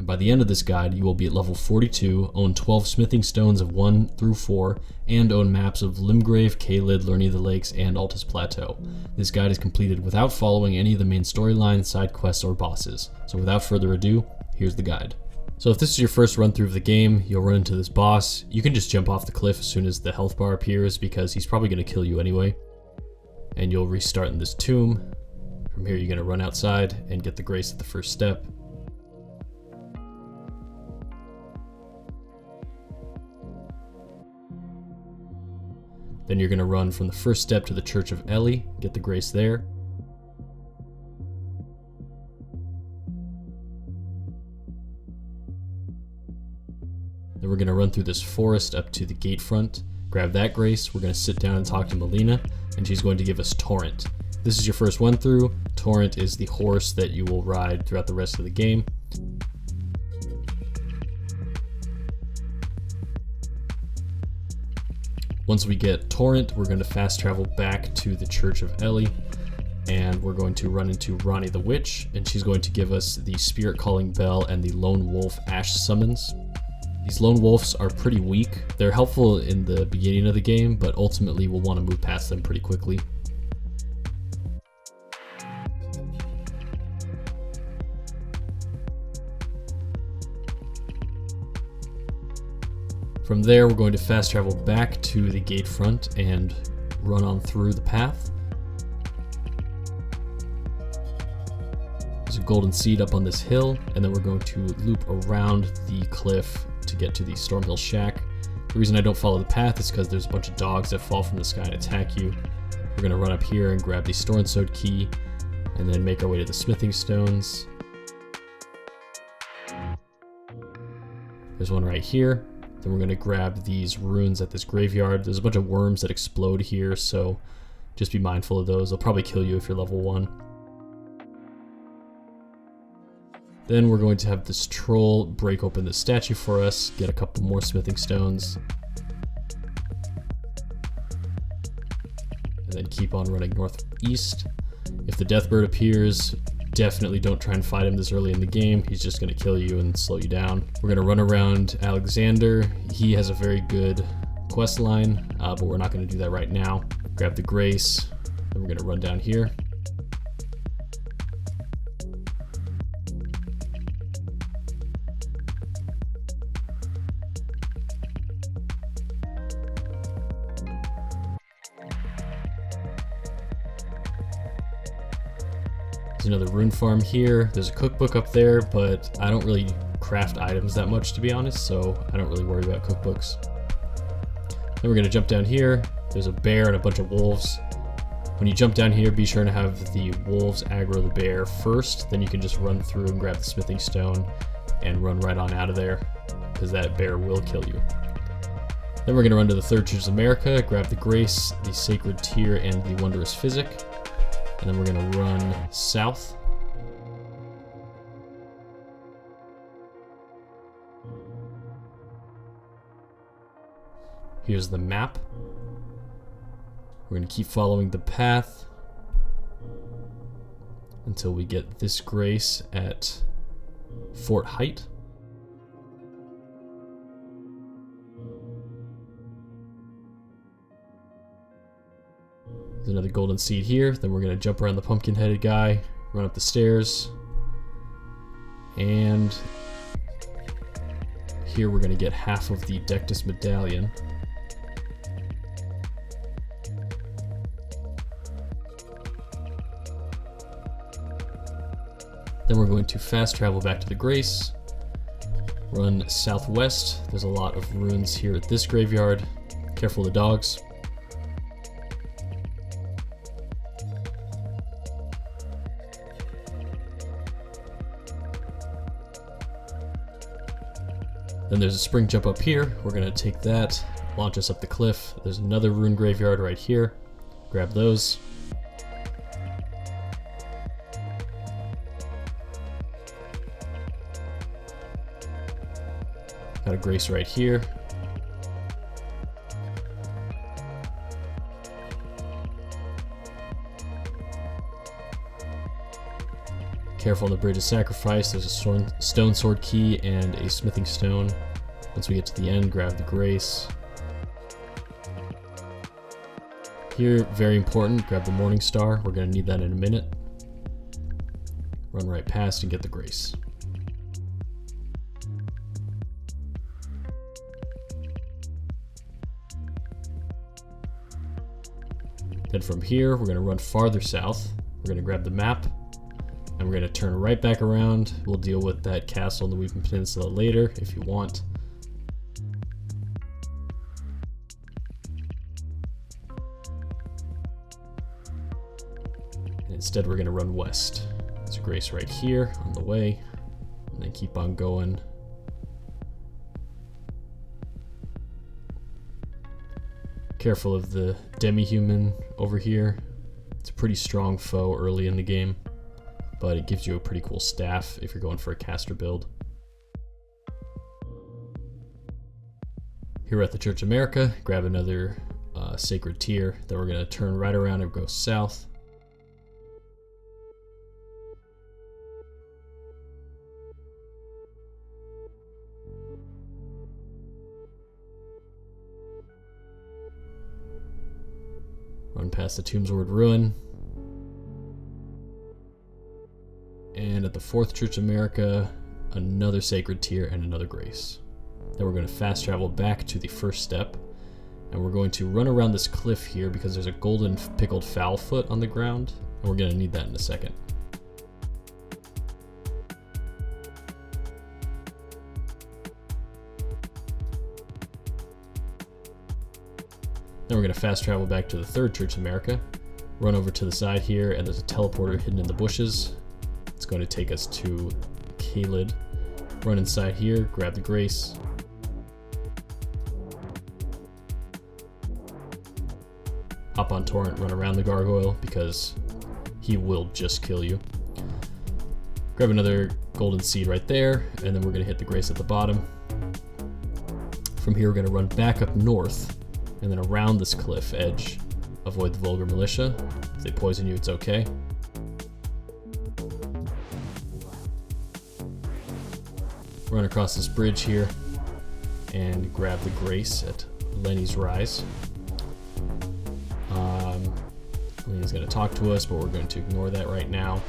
By the end of this guide, you will be at level 42, own 12 smithing stones of 1 through 4, and own maps of Limgrave, Caelid, Liurnia the Lakes, and Altus Plateau. This guide is completed without following any of the main storylines, side quests, or bosses. So without further ado, here's the guide. So if this is your first run through of the game, you'll run into this boss. You can just jump off the cliff as soon as the health bar appears because he's probably going to kill you anyway. And you'll restart in this tomb. From here you're going to run outside and get the grace at the first step. Then you're going to run from the first step to the Church of Eli, get the grace there. Then we're going to run through this forest up to the gate front, grab that grace. We're going to sit down and talk to Melina, and she's going to give us Torrent. This is your first run through. Torrent is the horse that you will ride throughout the rest of the game. Once we get Torrent, we're going to fast travel back to the Church of Eli, and we're going to run into Ronnie the Witch, and she's going to give us the Spirit Calling Bell and the Lone Wolf Ash Summons. These Lone Wolves are pretty weak. They're helpful in the beginning of the game, but ultimately we'll want to move past them pretty quickly. From there, we're going to fast travel back to the gate front and run on through the path. There's a golden seed up on this hill, and then we're going to loop around the cliff to get to the Stormhill Shack. The reason I don't follow the path is because there's a bunch of dogs that fall from the sky and attack you. We're going to run up here and grab the Store and Sewed key, and then make our way to the smithing stones. There's one right here. Then we're going to grab these runes at this graveyard. There's a bunch of worms that explode here, so just be mindful of those. They'll probably kill you if you're level 1. Then we're going to have this troll break open the statue for us, get a couple more smithing stones, and then keep on running northeast. If the Deathbird appears, definitely don't try and fight him this early in the game. He's just going to kill you and slow you down. We're going to run around Alexander. He has a very good quest line, but we're not going to do that right now. Grab the grace, then we're going to run down here. There's another rune farm here. There's a cookbook up there, but I don't really craft items that much, to be honest, so I don't really worry about cookbooks. Then we're going to jump down here. There's a bear and a bunch of wolves. When you jump down here, be sure to have the wolves aggro the bear first, then you can just run through and grab the smithing stone and run right on out of there, because that bear will kill you. Then we're going to run to the Third Church of America, grab the grace, the sacred tear, and the wondrous physic. And then we're going to run south. Here's the map. We're going to keep following the path until we get this grace at Fort Height. There's another golden seed here. Then we're going to jump around the pumpkin-headed guy, run up the stairs, and here we're going to get half of the dectus medallion. Then we're going to fast travel back to the grace, run southwest. There's a lot of runes here at this graveyard. Careful of the dogs. Then there's a spring jump up here. We're going to take that, launch us up the cliff. There's another rune graveyard right here. Grab those. Got a grace right here. Careful on the bridge of sacrifice. There's a stone sword key and a smithing stone. Once we get to the end, grab the grace. Here, very important, grab the morning star. We're going to need that in a minute. Run right past and get the grace. Then from here, we're going to run farther south. We're going to grab the map, and we're going to turn right back around. We'll deal with that castle in the Weeping Peninsula later if you want. And instead, we're going to run west. There's a grace right here on the way, and then keep on going. Careful of the demi-human over here. It's a pretty strong foe early in the game, but it gives you a pretty cool staff if you're going for a caster build. Here we're at the Church of America, grab another sacred tier. Then we're going to turn right around and go south. Run past the Tombsword Ruin. And at the 4th Church of America, another sacred tier and another grace. Then we're going to fast travel back to the first step. And we're going to run around this cliff here because there's a golden pickled fowl foot on the ground. And we're going to need that in a second. Then we're going to fast travel back to the 3rd Church of America, run over to the side here, and there's a teleporter hidden in the bushes. It's going to take us to Caelid. Run inside here, grab the grace. Hop on Torrent, run around the gargoyle because he will just kill you. Grab another golden seed right there, and then we're going to hit the grace at the bottom. From here, we're going to run back up north and then around this cliff edge. Avoid the vulgar militia. If they poison you, it's okay. Run across this bridge here and grab the grace at Lenny's Rise. Lenny's going to talk to us, but we're going to ignore that right now.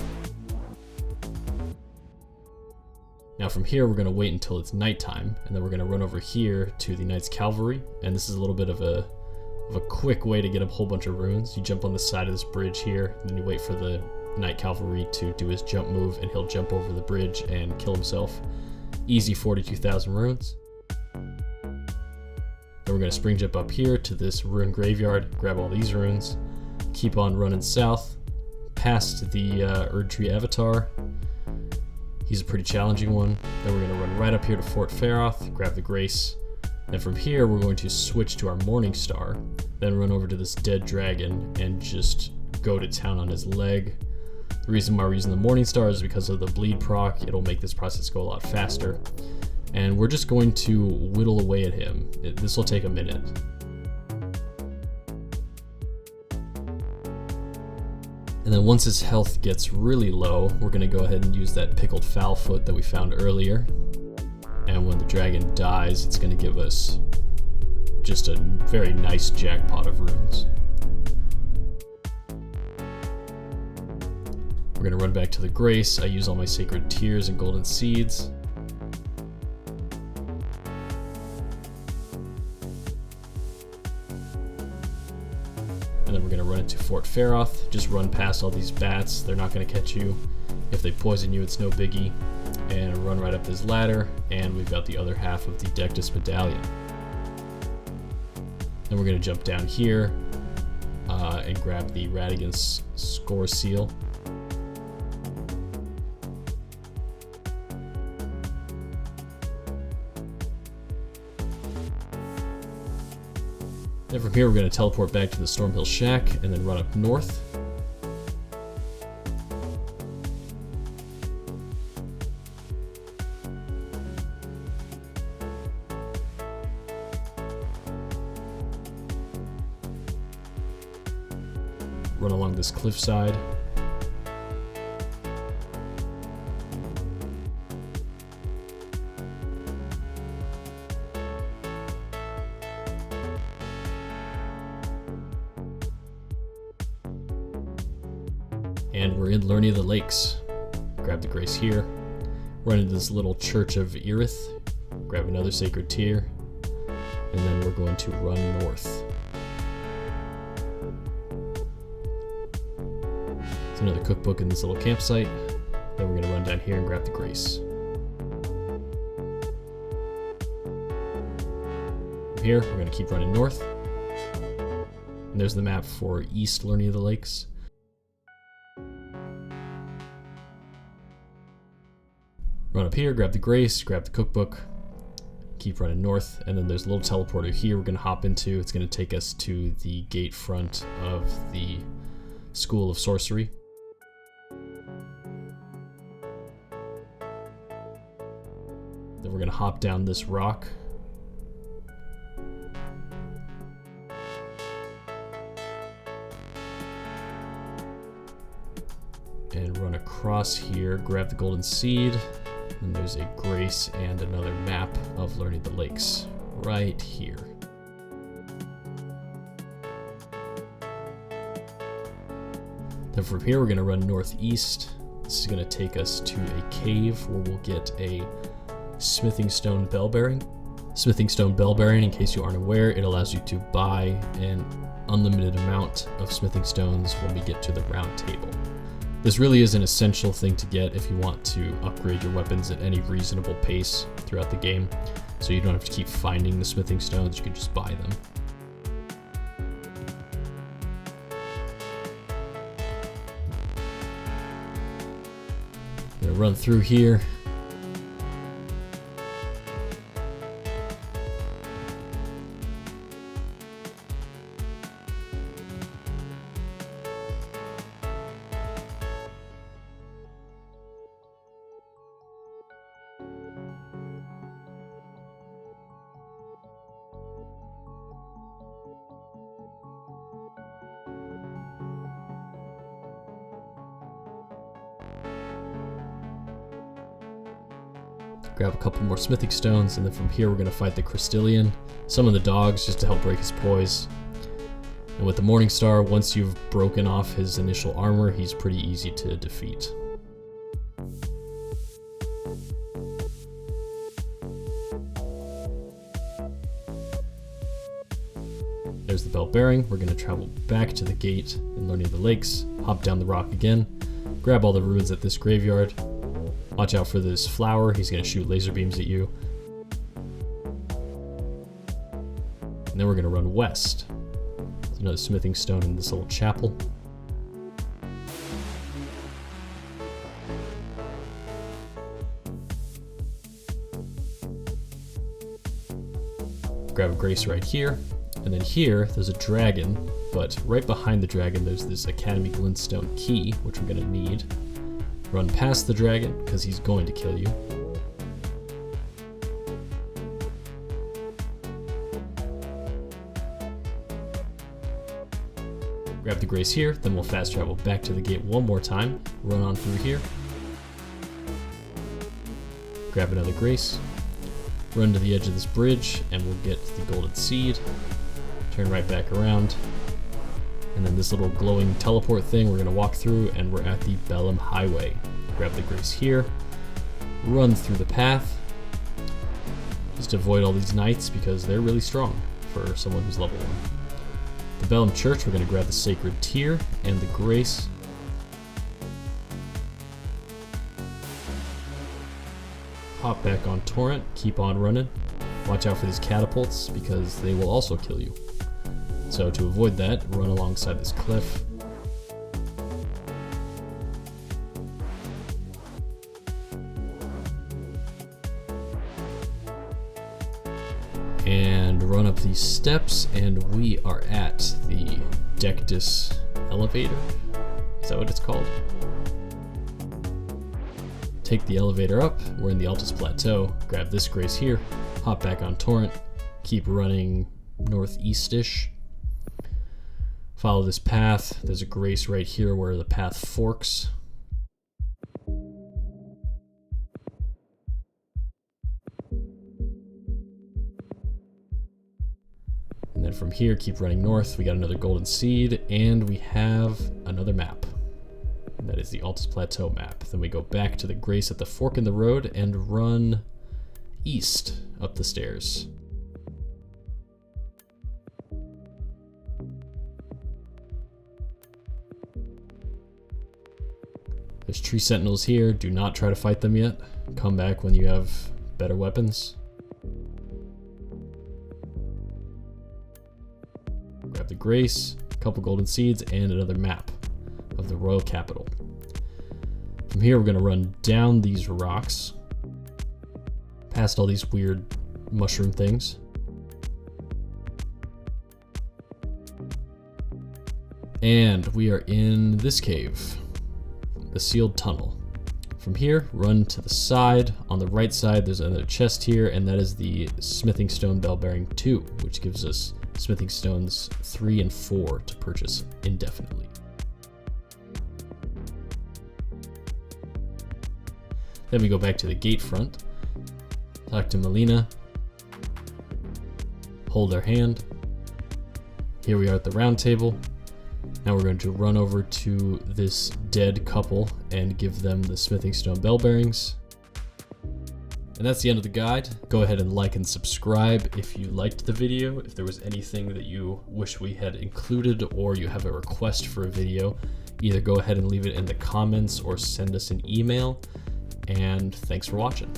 Now from here, we're going to wait until it's nighttime, and then we're going to run over here to the Knights Cavalry, and this is a little bit of a quick way to get a whole bunch of runes. You jump on the side of this bridge here, and then you wait for the Knight Cavalry to do his jump move, and he'll jump over the bridge and kill himself. Easy 42,000 runes. Then we're going to spring jump up here to this ruin graveyard, grab all these runes, keep on running south, past the Erdtree Avatar. He's a pretty challenging one. Then we're going to run right up here to Fort Faroth, grab the grace. Then from here, we're going to switch to our Morning Star, then run over to this dead dragon and just go to town on his leg. The reason why we're using the Morning Star is because of the bleed proc. It'll make this process go a lot faster. And we're just going to whittle away at him. This will take a minute. And then once his health gets really low, we're going to go ahead and use that pickled fowl foot that we found earlier. And when the dragon dies, it's going to give us just a very nice jackpot of runes. We're going to run back to the grace. I use all my sacred tears and golden seeds. And then we're going to run into Fort Faroth. Just run past all these bats. They're not going to catch you. If they poison you, it's no biggie. And run right up this ladder. And we've got the other half of the Dectus medallion. Then we're going to jump down here and grab the Radigan's score seal. Then from here, we're going to teleport back to the Stormhill Shack and then run up north. Run along this cliffside. And we're in Liurnia the Lakes. Grab the grace here. Run into this little church of Irith. Grab another sacred tear. And then we're going to run north. There's another cookbook in this little campsite. Then we're going to run down here and grab the grace. From here, we're going to keep running north. And there's the map for East Liurnia the Lakes. Run up here, grab the grace, grab the cookbook, keep running north, and then there's a little teleporter here we're going to hop into. It's going to take us to the gate front of the School of Sorcery. Then we're going to hop down this rock. And run across here, grab the golden seed. And there's a grace and another map of Liurnia the Lakes right here. Then from here we're going to run northeast. This is going to take us to a cave where we'll get a smithing stone bell bearing. Smithing stone bell bearing, in case you aren't aware, it allows you to buy an unlimited amount of smithing stones when we get to the round table. This really is an essential thing to get if you want to upgrade your weapons at any reasonable pace throughout the game, so you don't have to keep finding the smithing stones, you can just buy them. I'm gonna run through here. Grab a couple more smithing stones, and then from here we're going to fight the Crystallian, summon the dogs just to help break his poise. And with the Morning Star, once you've broken off his initial armor, he's pretty easy to defeat. There's the bell bearing. We're going to travel back to the gate in Liurnia the Lakes, hop down the rock again, grab all the ruins at this graveyard. Watch out for this flower, he's going to shoot laser beams at you. And then we're going to run west. There's another smithing stone in this little chapel. Grab a grace right here. And then here, there's a dragon, but right behind the dragon there's this Academy glintstone key, which we're going to need. Run past the dragon, because he's going to kill you. Grab the grace here, then we'll fast travel back to the gate one more time. Run on through here. Grab another grace. Run to the edge of this bridge, and we'll get the golden seed. Turn right back around. And then this little glowing teleport thing we're going to walk through, and we're at the Bellum Highway. Grab the grace here, run through the path, just avoid all these knights because they're really strong for someone who's level 1. The Bellum Church, we're going to grab the sacred tear and the grace. Hop back on Torrent, keep on running. Watch out for these catapults because they will also kill you. So to avoid that, run alongside this cliff. And run up these steps, and we are at the dectus elevator. Is that what it's called? Take the elevator up, we're in the Altus plateau, grab this grace here, hop back on Torrent, keep running northeast-ish. Follow this path. There's a grace right here where the path forks. And then from here, keep running north. We got another golden seed, and we have another map. And is the Altus Plateau map. Then we go back to the Grace at the fork in the road and run east up the stairs. There's tree sentinels here. Do not try to fight them yet. Come back when you have better weapons. Grab the Grace, a couple golden seeds, and another map of the royal capital. From here, we're going to run down these rocks, past all these weird mushroom things. And we are in this cave, the sealed tunnel. From here, run to the side. On the right side, there's another chest here, and that is the smithing stone bell bearing 2, which gives us smithing stones 3 and 4 to purchase indefinitely. Then we go back to the gate front, talk to Melina, hold her hand. Here we are at the round table. Now we're going to run over to this dead couple and give them the smithing stone bell bearings. And that's the end of the guide. Go ahead and like and subscribe if you liked the video. If there was anything that you wish we had included or you have a request for a video, either go ahead and leave it in the comments or send us an email. And thanks for watching.